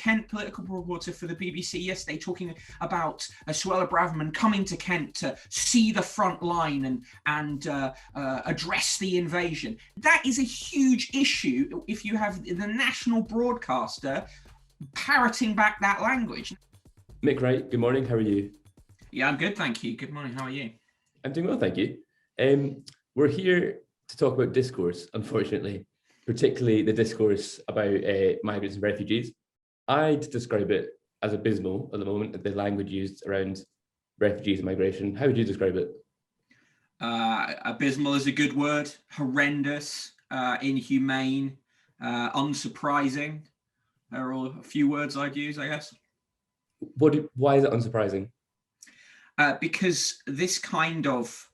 Kent, political reporter for the BBC yesterday, talking about Suella Braverman coming to Kent to see the front line and address the invasion. That is a huge issue if you have the national broadcaster parroting back that language. Mic Wright, good morning. How are you? Yeah, I'm good, thank you. Good morning. How are you? I'm doing well, thank you. We're here to talk about discourse, unfortunately, particularly the discourse about migrants and refugees. I'd describe it as abysmal at the moment, the language used around refugees and migration. How would you describe it? Abysmal is a good word. Horrendous, inhumane, unsurprising. They're all a few words I'd use, I guess. Why is it unsurprising? Because this kind of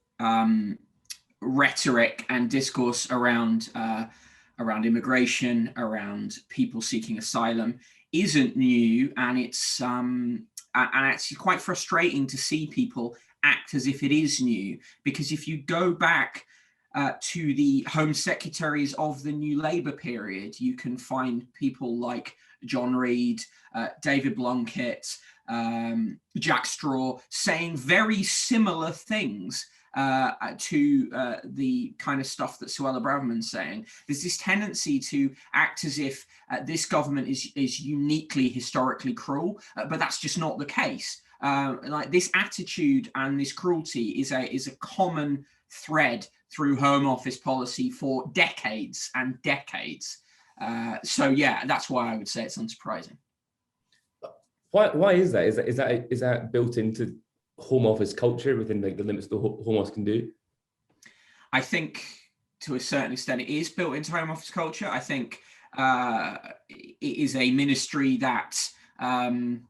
rhetoric and discourse around immigration, around people seeking asylum, isn't new, and it's actually quite frustrating to see people act as if it is new. Because if you go back to the Home Secretaries of the New Labour period, you can find people like John Reid, David Blunkett, Jack Straw saying very similar things to the kind of stuff that Suella Braverman's saying. There's this tendency to act as if this government is uniquely historically cruel, but that's just not the case. Like this attitude and this cruelty is a common thread through Home Office policy for decades and decades. So yeah, that's why I would say it's unsurprising. Why is that? Is that built into Home Office culture within the limits the Home Office can do? I think to a certain extent it is built into Home Office culture. I think it is a ministry that kind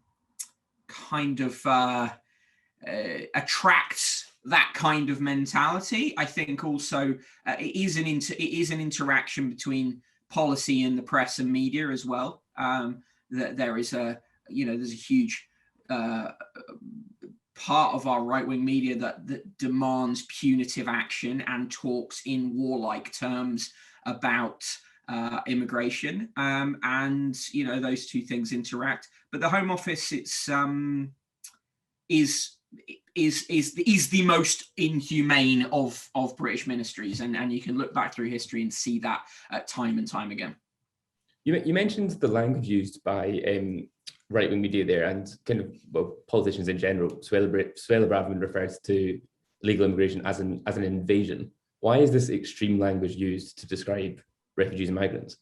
of attracts that kind of mentality. I think also it is an interaction between policy and the press and media as well. That there's a huge part of our right-wing media that demands punitive action and talks in warlike terms about immigration, and those two things interact. But the Home Office, is the most inhumane of British ministries, and you can look back through history and see that time and time again. You mentioned the language used by right-wing media there, and kind of politicians in general. Suella Braverman refers to illegal immigration as an invasion. Why is this extreme language used to describe refugees and migrants?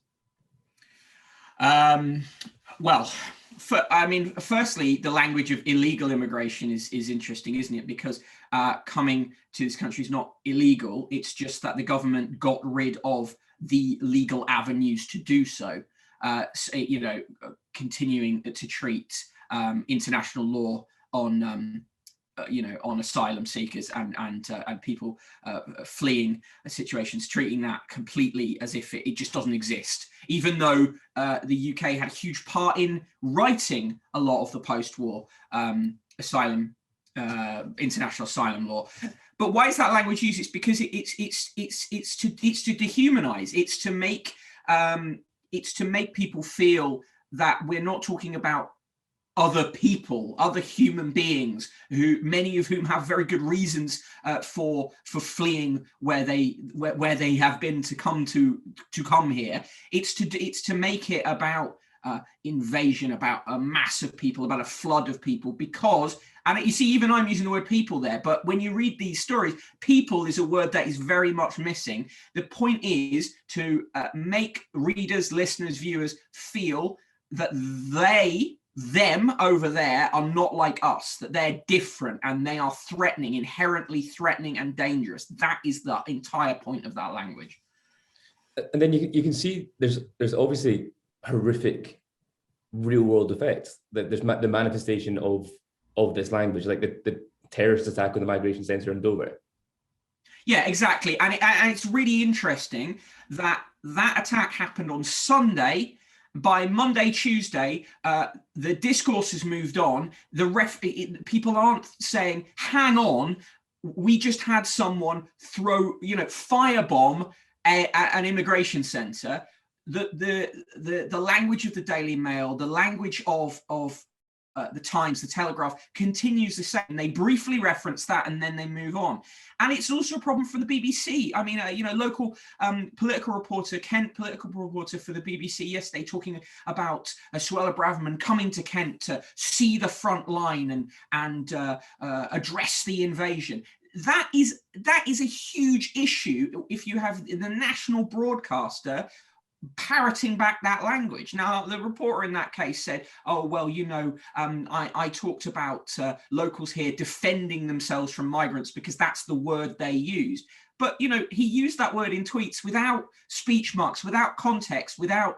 Firstly, the language of illegal immigration is interesting, isn't it? Because coming to this country is not illegal. It's just that the government got rid of the legal avenues to do so. Continuing to treat international law on asylum seekers and people fleeing situations, treating that completely as if it just doesn't exist, even though the UK had a huge part in writing a lot of the post-war international asylum law. But why is that language used? It's because it's to dehumanize. It's to make people feel that we're not talking about other people, other human beings, many of whom have very good reasons for fleeing where they have been to come here. It's to make it about invasion, about a mass of people, about a flood of people, because, and you see, even I'm using the word people there, but when you read these stories, people is a word that is very much missing. The point is to make readers, listeners, viewers feel that them over there are not like us, that they're different and they are threatening, inherently threatening and dangerous. That is the entire point of that language. And then you can see there's obviously horrific real world effects. That there's the manifestation of this language, like the terrorist attack on the migration centre in Dover. Yeah, exactly. And it's really interesting that attack happened on Sunday. By Monday, Tuesday, the discourse has moved on. People aren't saying, hang on, we just had someone firebomb an immigration centre. the language of the Daily Mail, the language of the Times, the Telegraph, continues the same. They briefly reference that and then they move on. And it's also a problem for the BBC. I mean, local political reporter, Kent political reporter for the BBC yesterday, talking about Suella Braverman coming to Kent to see the front line and address the invasion. That is a huge issue if you have the national broadcaster parroting back that language. Now, the reporter in that case said, oh, well, I talked about locals here defending themselves from migrants because that's the word they used. But, he used that word in tweets without speech marks, without context, without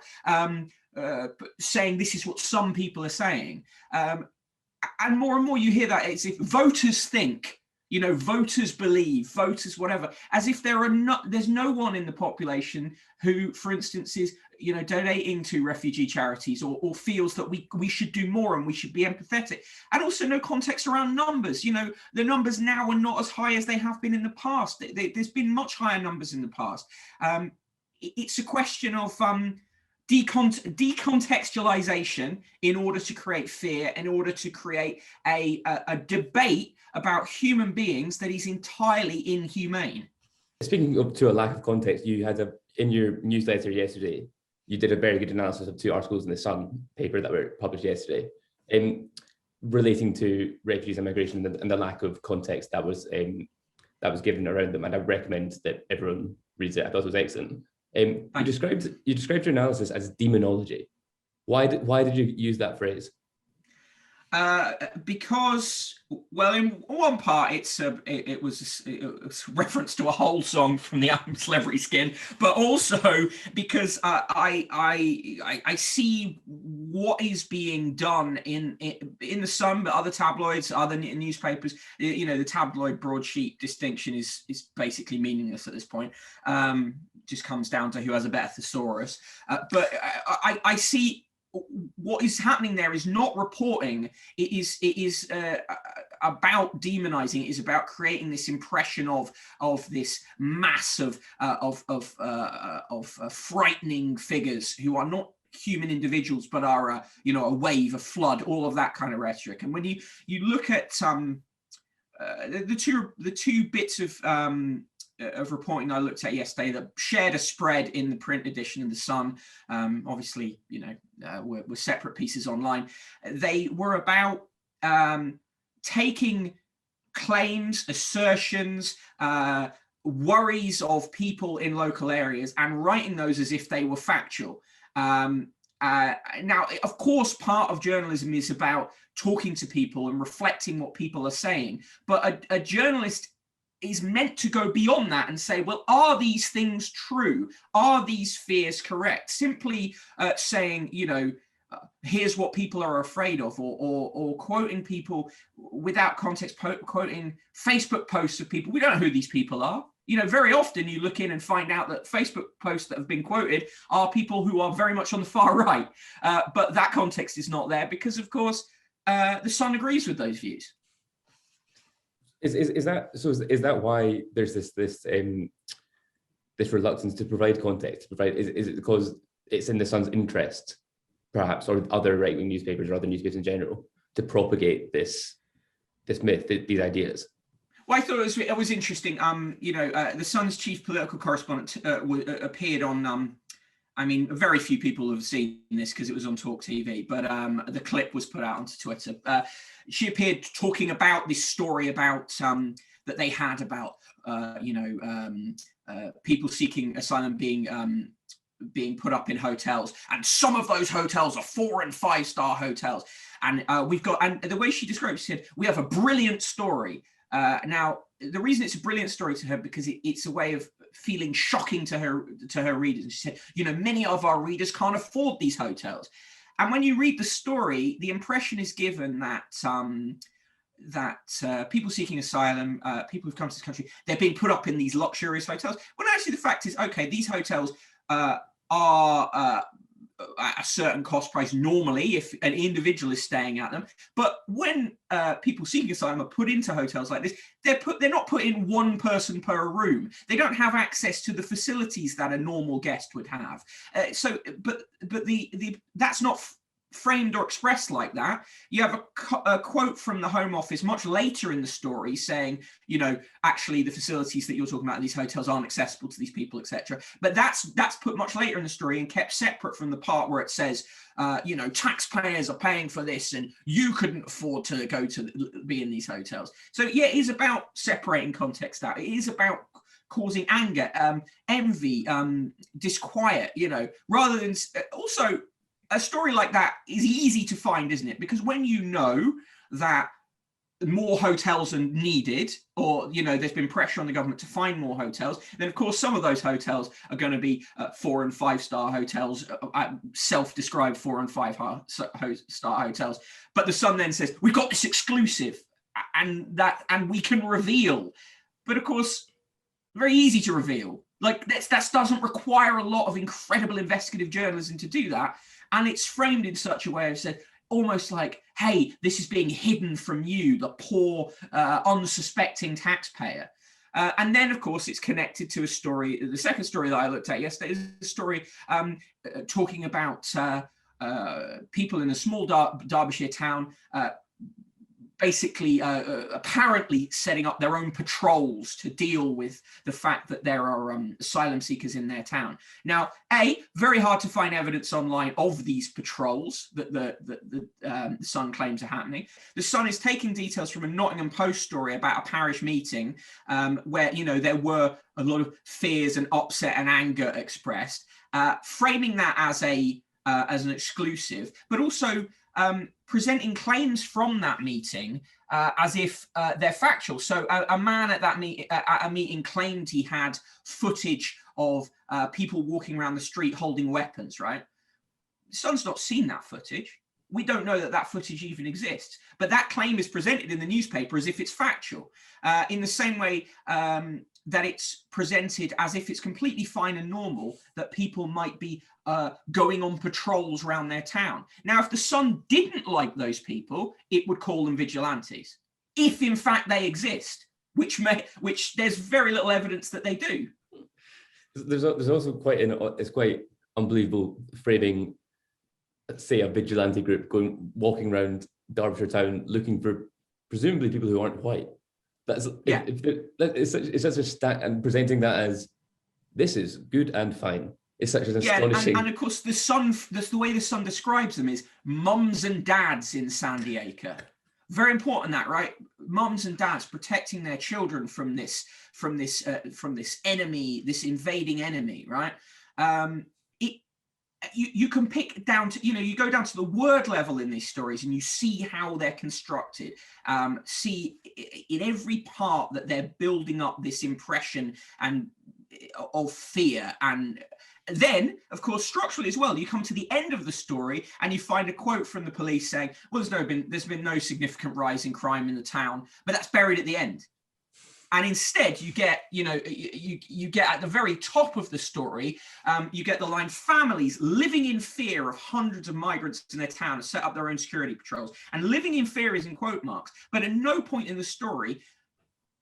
saying this is what some people are saying. And more you hear that it's if voters think, voters believe, voters whatever, as if there's no one in the population who, for instance, is donating to refugee charities or feels that we should do more and we should be empathetic. And also no context around numbers. The numbers now are not as high as they have been in the past. There's been much higher numbers in the past. It's a question of decontextualization in order to create fear, in order to create a debate about human beings that is entirely inhumane. Speaking up to a lack of context, you had in your newsletter yesterday, you did a very good analysis of 2 articles in the Sun paper that were published yesterday, relating to refugees and migration and the lack of context that was given around them. And I recommend that everyone reads it. I thought it was excellent. You described your analysis as demonology. Why did you use that phrase? Because, well, in one part, it was a reference to a whole song from the album Celebrity Skin, but also because I see what is being done in the Sun, but other tabloids, other newspapers. The tabloid broadsheet distinction is basically meaningless at this point. Just comes down to who has a better thesaurus. But I see. What is happening there is not reporting. It is about demonizing. It is about creating this impression of this mass of frightening figures who are not human individuals, but are a wave, a flood, all of that kind of rhetoric. And when you look at the two bits of reporting I looked at yesterday that shared a spread in the print edition of the Sun, obviously, were separate pieces online. They were about taking claims, assertions, worries of people in local areas and writing those as if they were factual. Now, of course, part of journalism is about talking to people and reflecting what people are saying, but a journalist is meant to go beyond that and say, well, are these things true? Are these fears correct? Simply saying, here's what people are afraid of, or quoting people without context, quoting Facebook posts of people. We don't know who these people are. Very often you look in and find out that Facebook posts that have been quoted are people who are very much on the far right. But that context is not there because, of course, the Sun agrees with those views. Is that why there's this reluctance to provide context? Is it because it's in the Sun's interest, perhaps, or other right-wing newspapers or other newspapers in general, to propagate this myth, these ideas? Well, I thought it was interesting. The Sun's chief political correspondent appeared on. Very few people have seen this because it was on Talk TV, but the clip was put out onto Twitter. She appeared talking about this story about that they had about people seeking asylum being put up in hotels, and some of those hotels are 4- and 5-star hotels. And and the way she described it, she said, we have a brilliant story. Now, the reason it's a brilliant story to her because it's a way of feeling shocking to her readers. And she said, many of our readers can't afford these hotels. And when you read the story, the impression is given that people seeking asylum, people who've come to this country, they're being put up in these luxurious hotels. When actually the fact is, okay, these hotels are a certain cost price normally if an individual is staying at them. But when people seeking asylum are put into hotels like this, they're not put in one person per room. They don't have access to the facilities that a normal guest would have. But that's not framed or expressed like that. You have a quote from the Home Office much later in the story saying, you know, actually the facilities that you're talking about in these hotels aren't accessible to these people, etc. But that's put much later in the story and kept separate from the part where it says, you know, taxpayers are paying for this and you couldn't afford to go to be in these hotels. So yeah, it is about separating context out. It is about causing anger, envy, disquiet, you know, rather than also. A story like that is easy to find, isn't it? Because when you know that more hotels are needed, or, you know, there's been pressure on the government to find more hotels, then of course some of those hotels are going to be 4- and 5-star hotels, self-described 4- and 5-star hotels. But the Sun then says, we've got this exclusive and we can reveal. But of course, very easy to reveal. Like that doesn't require a lot of incredible investigative journalism to do that. And it's framed in such a way of said, almost like, hey, this is being hidden from you, the poor, unsuspecting taxpayer. And then, of course, it's connected to a story. The second story that I looked at yesterday is a story talking about people in a small Derbyshire town basically apparently setting up their own patrols to deal with the fact that there are asylum seekers in their town. Now, very hard to find evidence online of these patrols that the Sun claims are happening. The Sun is taking details from a Nottingham Post story about a parish meeting where, you know, there were a lot of fears and upset and anger expressed, framing that as an exclusive, but also presenting claims from that meeting as if they're factual. So a man at a meeting claimed he had footage of people walking around the street holding weapons, right? The Sun's not seen that footage. We don't know that footage even exists, but that claim is presented in the newspaper as if it's factual, in the same way that it's presented as if it's completely fine and normal that people might be going on patrols around their town. Now, if the Sun didn't like those people, it would call them vigilantes, if in fact they exist, which there's very little evidence that they do. There's also it's quite unbelievable framing, say, a vigilante group walking around Derbyshire town looking for presumably people who aren't white. That's yeah. It's such a stat, and presenting that as this is good and fine. It's such an astonishing. And of course, the Sun. The way the Sun describes them is mums and dads in Sandy Acre. Very important, that, right? Mums and dads protecting their children from this enemy, this invading enemy, right? You can pick down to, you know, you go down to the word level in these stories and you see how they're constructed, see in every part that they're building up this impression and of fear. And then, of course, structurally as well, you come to the end of the story and you find a quote from the police saying, well, there's been no significant rise in crime in the town, but that's buried at the end. And instead, you get, you know, you get at the very top of the story, you get the line, families living in fear of hundreds of migrants in their town have set up their own security patrols. And living in fear is in quote marks. But at no point in the story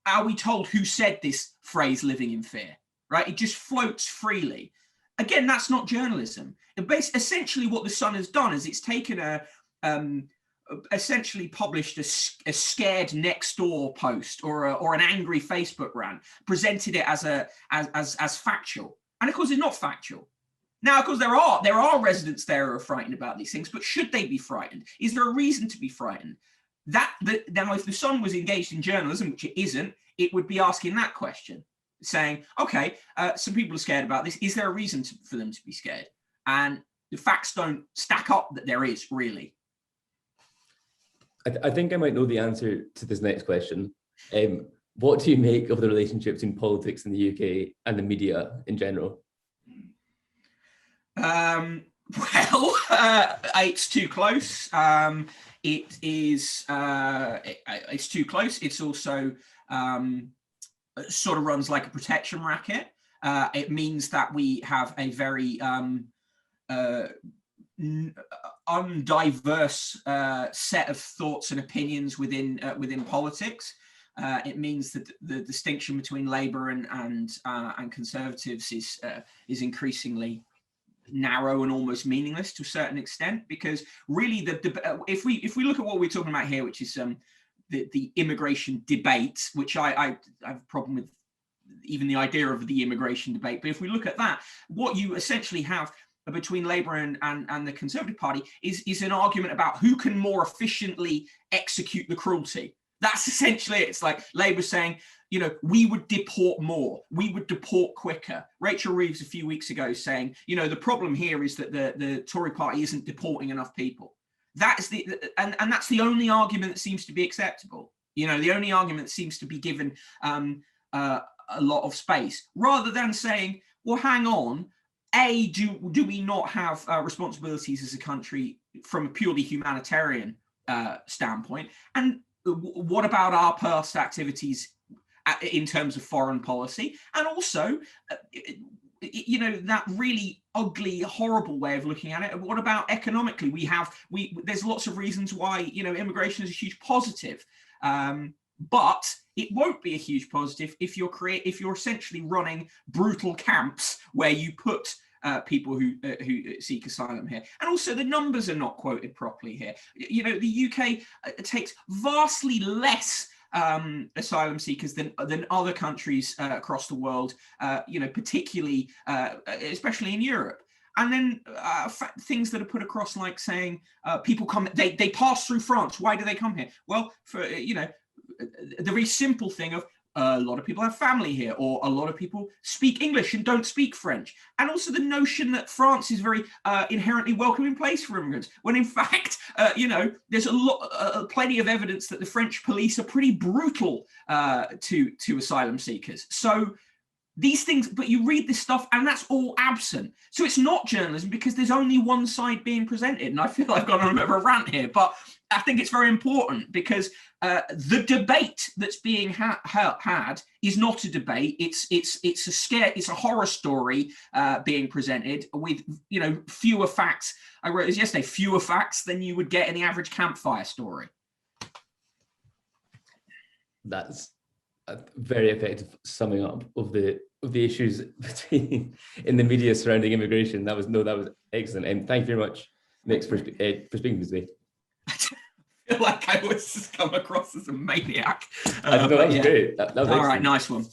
are we told who said this phrase, living in fear, right? It just floats freely. Again, that's not journalism. Essentially, what the Sun has done is it's taken essentially published a scared next door post or an angry Facebook rant, presented it as factual, and of course it's not factual. Now, of course, there are residents there who are frightened about these things, but should they be frightened? Is there a reason to be frightened? Now, if the Sun was engaged in journalism, which it isn't, it would be asking that question, saying, okay, some people are scared about this. Is there a reason for them to be scared? And the facts don't stack up that there is, really. I think I might know the answer to this next question. What do you make of the relationships in politics in the UK and the media in general? It's too close. It's too close. It's also sort of runs like a protection racket. It means that we have a very undiverse set of thoughts and opinions within politics. It means that the distinction between Labour and Conservatives is increasingly narrow and almost meaningless to a certain extent, because really if we look at what we're talking about here, which is the immigration debate, which I have a problem with even the idea of the immigration debate, but if we look at that, what you essentially have between Labour and the Conservative Party is an argument about who can more efficiently execute the cruelty. That's essentially it. It's like Labour saying, you know, we would deport more, we would deport quicker. Rachel Reeves a few weeks ago saying, you know, the problem here is that the Tory party isn't deporting enough people. That is and that's the only argument that seems to be acceptable. You know, the only argument that seems to be given a lot of space, rather than saying, well, hang on, do we not have responsibilities as a country from a purely humanitarian standpoint? And what about our past activities in terms of foreign policy? And also, you know, that really ugly, horrible way of looking at it. What about economically? There's lots of reasons why, you know, immigration is a huge positive, but it won't be a huge positive if you're essentially running brutal camps where you put people who seek asylum here. And also the numbers are not quoted properly here. You know, the UK takes vastly less asylum seekers than other countries across the world, you know, particularly, especially in Europe. And then things that are put across, like saying people come, they pass through France. Why do they come here? Well, for, you know, the very simple thing of a lot of people have family here, or a lot of people speak English and don't speak French. And also the notion that France is a very inherently welcoming place for immigrants, when in fact, you know, there's plenty of evidence that the French police are pretty brutal to asylum seekers. So these things, but you read this stuff and that's all absent. So it's not journalism because there's only one side being presented. And I feel I've gone on a bit of a rant here, but I think it's very important because the debate that's being had is not a debate. It's a horror story being presented with, you know, fewer facts. I wrote this yesterday, fewer facts than you would get in the average campfire story. That's a very effective summing up of the issues in the media surrounding immigration. That was excellent, and thank you very much, Mick, for speaking to me. I feel like I was just come across as a maniac. That was great. That was all right, nice one.